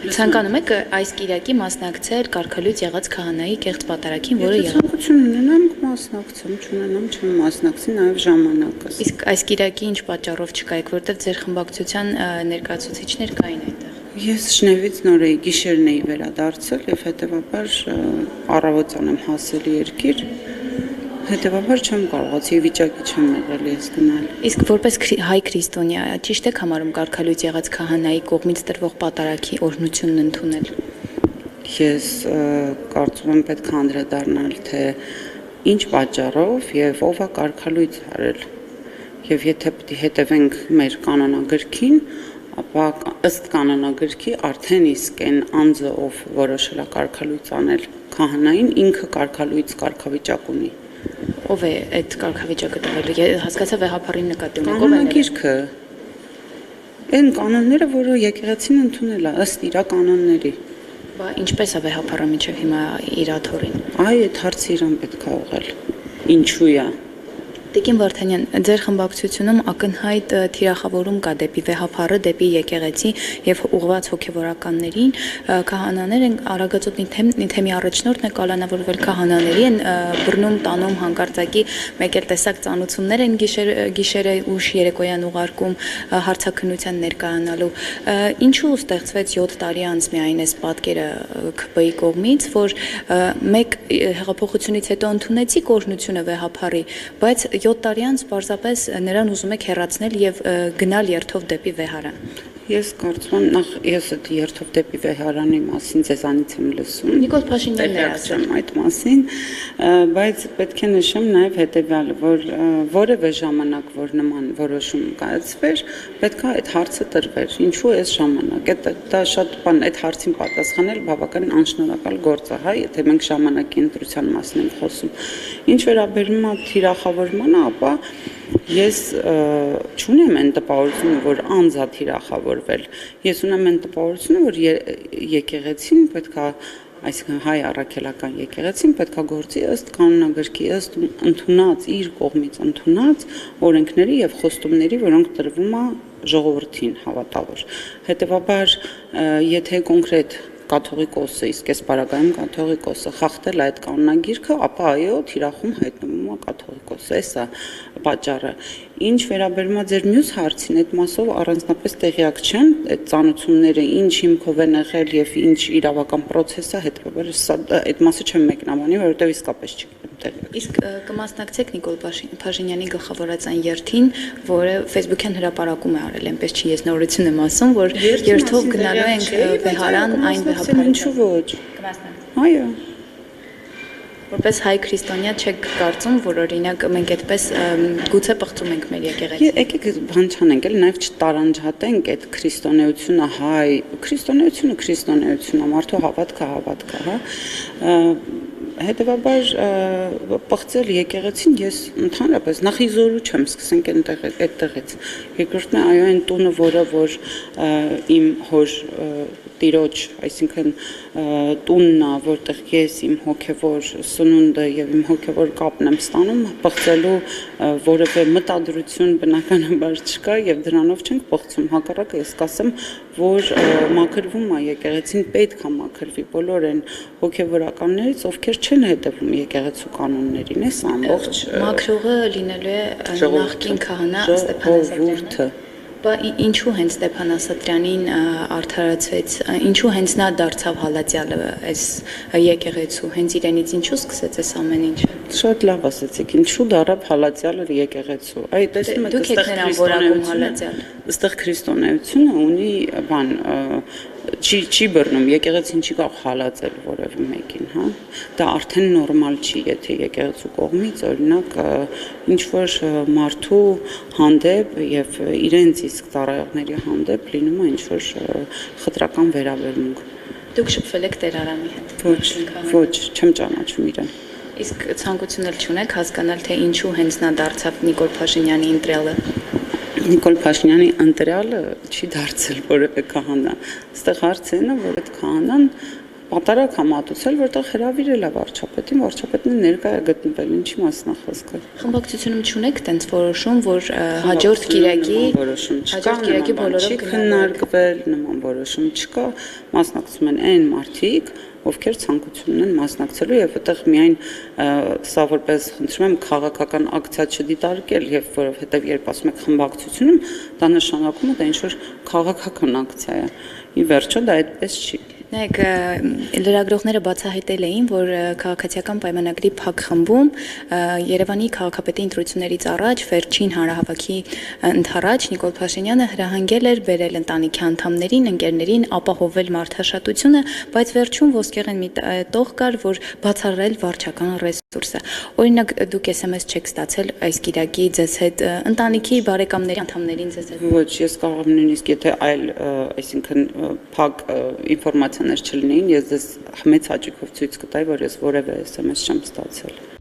Ցանկանում եք այս կիրակի մասնակցել կարգալույծ եղած քահանայի կեղծ պատարագին, որը եղավ։ Ցանկություն ունենամ մասնակցեմ, չունենամ չեմ մասնակցի, նաև ժամանակս։ Իսկ այս կիրակի ինչ պատճառով չկայք, որտեղ ձեր խմբակցության ներկայացուցիչներ կային այդտեղ։ Ես Շնևից նոր էի գիշերն էի վերադարձել եւ հետեւաբար առավոտյան եմ հասել երկիր, հետեւաբար չեմ կարողացի վիճակի չեմ եղել ես գնալ։ Իսկ որպես հայ քրիստոնյա ճիշտ եք համարում կարգալույծ եղած քահանայի կողմից տրվող պատարագի օրհնությունն ընդունել։ Ես կարծում եմ պետք է անդրադառնալ թե ինչ պատճառով եւ ով է կարգալույծ արել։ Եվ եթե պետք է հետևենք մեր կանոնագրքին, ապա ըստ կանոնագրքի արդեն իսկ այն անձը, ով որոշել է կարգալույծ անել քահանային, ինքը կարգալույծ կարգավիճակ ունի։ Ով է այդ կարգավիճակը տվել։ Հասկացա վեհապարի նկատի ունեք, ով է կանոնագիրքը։ Այն կանոնները, որը եկեղեցին ընդունել է ըստ իր կանոնների։ Բա ինչպես է վեհապարը մինչև հիմա իր աթոռին։ Այ այդ հարցը իրան պետք է ուղղել։ Ինչու է։ Տիկին Վարդանյան, ձեր խմբակցությունում ակնհայտ թիրախավորում կա դեպի վեհապարը, դեպի եկեղեցի եւ ուղղված հոգեվորականներին, քահանաներն Արագածոտ Նիթեմի առաջնորդն է կալանավորվել քահանաների են բռնում տանում հանկարծակի մեկ էլ տեսակ ծանուցումներ են գիշերը ուշ երեկոյան ուղարկում հարցաքննության ներկայանալու։ Ինչու ստեղծվեց 7 տարի անց միայն այս պատկերը ՔՊ-ի կողմից, որ մեկ հեղափոխությունից հետո ընդունեցի օրհնությունը վեհապարի, բայց 7 տարի անց պարզապես նրան ուզում եք հեռացնել եւ գնալ երթով դեպի վեհարան։ Ես կարծում եմ նախ ես այդ երթով դեպի վեհարանի մասին ձեզանից եմ լսում։ Նիկոլ Փաշինյանն է ասում այդ մասին, բայց պետք է նշեմ նաև հետեւյալը, որ որևէ ժամանակ որ նման որոշում կայացվեր, պետք է այդ հարցը տրվեր։ Ինչու այս ժամանակ։ Դա շատ բան այդ հարցին պատասխանել բավական անշնորհակալ գործ է, հա, եթե մենք ժամանակի ընտրության մասին ենք խոսում։ Ինչ վերաբերում է թիրախավորմանը, ապա ես չունեմ այն տպավորությունը, որ անձ է թիրախավորվել։ Ես ունեմ այն տպավորությունը, որ եկեղեցին պետք է, այսինքն հայ առաքելական եկեղեցին պետք է գործի ըստ կանոնագրքի, ըստ ընդունած իր կողմից ընդունած օրենքների եւ խոստումների, որոնք տրվում է ժողովրդին հավատավոր։ Հետեւաբար, եթե կոնկրետ կաթողիկոսը, իսկ այս պարագայում կաթողիկոսը խախտել այդ կանոնագիրքը, ապա այո, թիրախում հայտնվում է կաթողիկոսը, էսա պատճառը։ Ինչ վերաբերում է ձեր մյուս հարցին, այդ մասով առանձնապես տեղյակ չեմ, այդ ծանոթությունները ինչ հիմքով են եղել եւ ինչ իրավական process է, հետեւաբար այդ մասը չեմ մեկնաբանի, որովհետեւ իսկապես չգիտեմ տեղյակ։ Իսկ կմասնակցեք Նիկոլ Փաշինյանի գլխավորած այն երթին, որը Facebook-յան հրապարակում է արել, այնպես չի ես նորություն եմ ասում, որ երթով գնալու ենք վեհարան այն վեհապարին։ Ինչու ոչ։ Այո։ Որպես հայ քրիստոնյա չեք կարծում, որ օրինակ մենք այդպես գուցե պղծում ենք մեր եկեղեցին։ Եկեք բան չանենք, էլ նաև չտարանջատենք այդ քրիստոնեությունը հայ, քրիստոնեությունը, մարդու հավատքը, հա։ Հետևաբար պղծել եկեղեցին ես ընդհանրապես նախ իզորու չեմ, սկսենք այդտեղից։ Երկրորդն է այո այն տունը, որ իմ հոր տիրոջ, այսինքն տունն է, որտեղ ես իմ հոգևոր սնունդը եւ իմ հոգևոր կապն եմ ստանում, պղծելու որևէ մտադրություն բնականաբար չկա եւ դրանով չենք պղծում, հակառակը ես կասեմ, որ մաքրվում է եկեղեցին, պետք է մաքրվի բոլոր այն հոգևորականներից, ովքեր չեն հետևում եկեղեցու կանոններին, էս ամբողջ մաքրողը լինելու է նախկին քահանա Ստեփան Ասատրյանը։ Բա ինչու հենց Ստեփան Ասատրյանին արդարացվեց, ինչու հենց նա դարձավ հալածյալը այս եկեղեցու, հենց իրենից ինչու սկսեց այս ամեն ինչը։ Շատ լավ ասացիք, ինչու դարավ հալածյալը եկեղեցու։ Այ տեսնում եք, դուք եք նրան որակում հալածյալ։ Այստեղ քրիստոնեությունը ունի բան չի բռնում, եկեղեցին չի կարող հալածել որևէ մեկին, հա։ Դա արդեն նորմալ չի, եթե եկեղեցու կողմից օրինակ ինչ որ մարդու հանդեպ եւ իրենց իսկ ծառայողների հանդեպ լինում է ինչ որ խտրական վերաբերմունք։ Դուք շփվել եք Տեր Արամի հետ։ Ոչ, չեմ ճանաչում իրեն։ Իսկ ցանկություն էլ չունեք հասկանալ, թե ինչու հենց նա դարձավ Նիկոլ Փաշինյանի ընտրյալը։ Նիկոլ Փաշինյանի ընտրյալը չի դարձել որևէ քահանա։ Այստեղ հարցը նա, որ այդ քահանան պատարակ համատուցել, որտեղ հրավիրել է վարչապետին, վարչապետն ներկա է գտնվել, ինչի մասն է խոսքը։ Խմբակցությունում չունեք տենց որոշում, որ հաջորդ Կիրակի բոլորով քննարկվել, նման որոշում չկա, մասնակցում են այն մարդիկ, ովքեր ցանկություն ունեն մասնակցելու եւ այդտեղ միայն սա որպես խնդրում եմ քաղաքական ակցիա չդիտարկել եւ որովհետեւ երբ ասում եք խմբակցությունում, դա նշանակում է դա ինչ որ քաղաքական ակցիա է։ Ի վերջո դա այդպես չի։ Նայեք, լրագրողները բացահայտել էին, որ քաղաքացիական պայմանագրի փակ խմբում Երևանի քաղաքապետի ընտրություններից առաջ վերջին հանրահավաքի ընթառաջ Նիկոլ Փաշինյանը հրահանգել էր բերել ընտանիքի անդամներին, ընկերներին ապահովել մարդաշատությունը, բայց վերջում ոսկեղեն մի տող կար, որ բացառել վարչական ռեսուրսը։ Օրինակ, դուք SMS չեք ստացել այս Կիրակի ձեզ հետ ընտանիքի բարեկամների անդամներին ձեզ հետ։ Ոչ, ես կարող եմ նույնիսկ եթե այլ, այսինքն փակ ինֆորմացիաներ չլինեին, ես ձեզ մեծ հաճույքով ցույց կտայի, որ ես որևէ SMS չեմ ստացել։